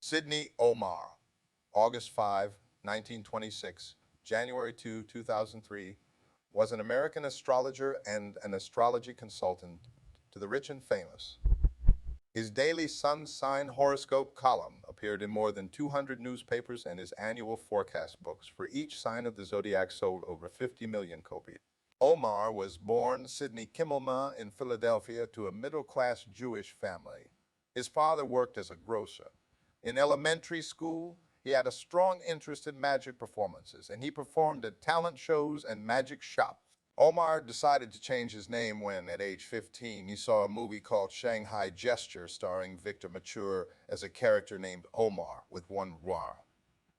Sidney Omarr, August 5, 1926, January 2, 2003, was an American astrologer and an astrology consultant to the rich and famous. His daily sun sign horoscope column appeared in more than 200 newspapers, and his annual forecast books for each sign of the zodiac sold over 50 million copies. Omarr was born Sidney Kimmelman in Philadelphia to a middle-class Jewish family. His father worked as a grocer. In elementary school, he had a strong interest in magic performances, and he performed at talent shows and magic shops. Omarr decided to change his name when, at age 15, he saw a movie called Shanghai Gesture starring Victor Mature as a character named Omarr with one R.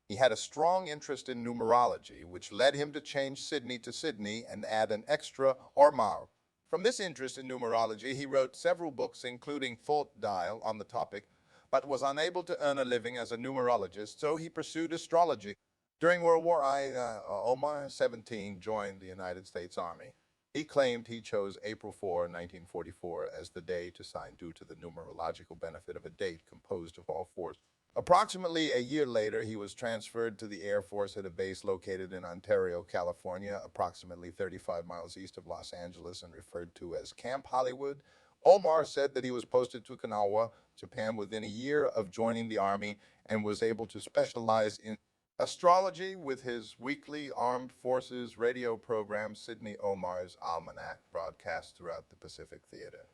He had a strong interest in numerology, which led him to change Sidney to Sidney and add an extra Omarr. From this interest in numerology, he wrote several books, including Thought Dial on the topic, but was unable to earn a living as a numerologist, so he pursued astrology. During World War I, Omarr, 17, joined the United States Army. He claimed he chose April 4, 1944 as the day to sign due to the numerological benefit of a date composed of all fours. Approximately a year later, he was transferred to the Air Force at a base located in Ontario, California, approximately 35 miles east of Los Angeles and referred to as Camp Hollywood. Omarr said that he was posted to Okinawa, Japan within a year of joining the Army and was able to specialize in astrology with his weekly Armed Forces radio program, Sidney Omarr's Almanac, broadcast throughout the Pacific Theater.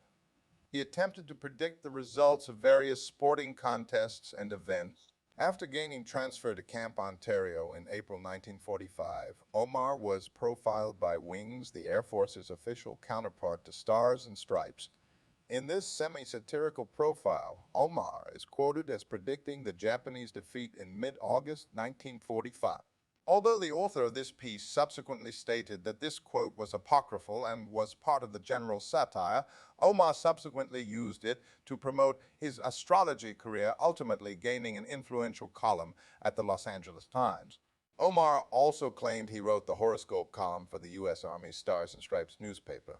He attempted to predict the results of various sporting contests and events. After gaining transfer to Camp Ontario in April 1945, Omarr was profiled by Wings, the Air Force's official counterpart to Stars and Stripes. In this semi-satirical profile, Omarr is quoted as predicting the Japanese defeat in mid-August 1945. Although the author of this piece subsequently stated that this quote was apocryphal and was part of the general satire, Omarr subsequently used it to promote his astrology career, ultimately gaining an influential column at the Los Angeles Times. Omarr also claimed he wrote the horoscope column for the U.S. Army Stars and Stripes newspaper.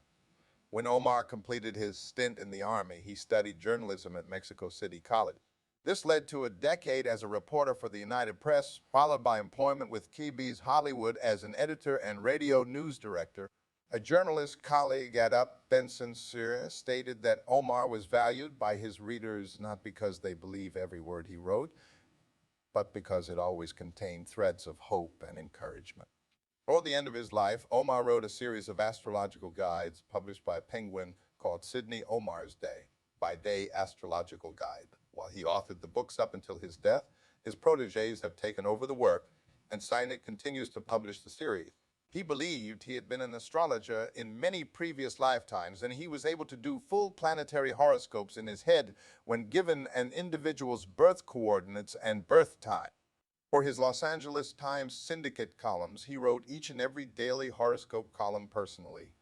When Omarr completed his stint in the Army, he studied journalism at Mexico City College. This led to a decade as a reporter for the United Press, followed by employment with KB's Hollywood as an editor and radio news director. A journalist colleague at Up, Benson Sear, stated that Omarr was valued by his readers not because they believe every word he wrote, but because it always contained threads of hope and encouragement. Toward the end of his life, Omarr wrote a series of astrological guides published by Penguin called Sidney Omarr's Day, by Day Astrological Guide. While he authored the books up until his death, his protégés have taken over the work, and Sinek continues to publish the series. He believed he had been an astrologer in many previous lifetimes, and he was able to do full planetary horoscopes in his head when given an individual's birth coordinates and birth time. For his Los Angeles Times Syndicate columns, he wrote each and every daily horoscope column personally,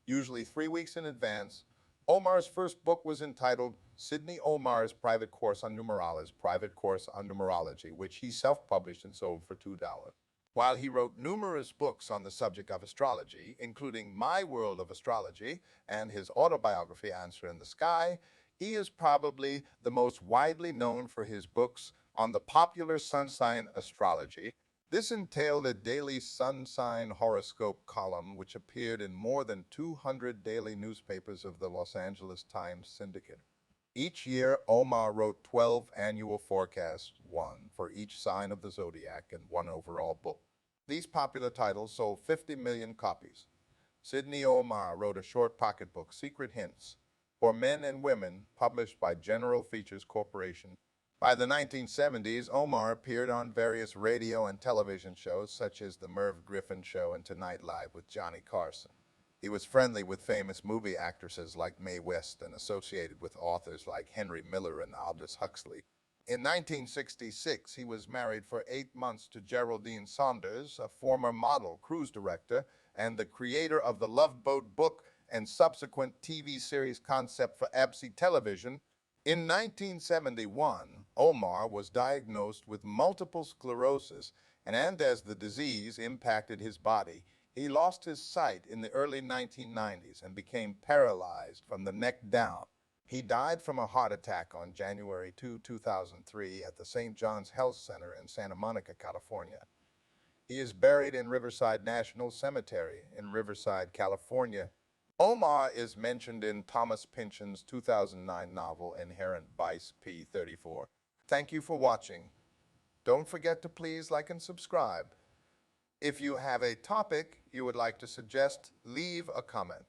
usually 3 weeks in advance. Omarr's first book was entitled Sidney Omarr's Private Course on Numerology, which he self-published and sold for $2. While he wrote numerous books on the subject of astrology, including My World of Astrology and his autobiography Answer in the Sky, he is probably the most widely known for his books on the popular sun sign astrology. This entailed a daily sun sign horoscope column which appeared in more than 200 daily newspapers of the Los Angeles Times Syndicate. Each year, Omarr wrote 12 annual forecasts, one for each sign of the zodiac and one overall book. These popular titles sold 50 million copies. Sidney Omarr wrote a short pocketbook, Secret Hints, for men and women, published by General Features Corporation. By the 1970s, Omarr appeared on various radio and television shows such as The Merv Griffin Show and Tonight Live with Johnny Carson. He was friendly with famous movie actresses like Mae West and associated with authors like Henry Miller and Aldous Huxley. In 1966, he was married for 8 months to Geraldine Saunders, a former model, cruise director, and the creator of the Love Boat book and subsequent TV series concept for ABC Television. In 1971, Omarr was diagnosed with multiple sclerosis, and as the disease impacted his body, he lost his sight in the early 1990s and became paralyzed from the neck down. He died from a heart attack on January 2, 2003 at the St. John's Health Center in Santa Monica, California. He is buried in Riverside National Cemetery in Riverside, California. Omarr is mentioned in Thomas Pynchon's 2009 novel Inherent Vice p. 34. Thank you for watching. Don't forget to please like and subscribe. If you have a topic you would like to suggest, leave a comment.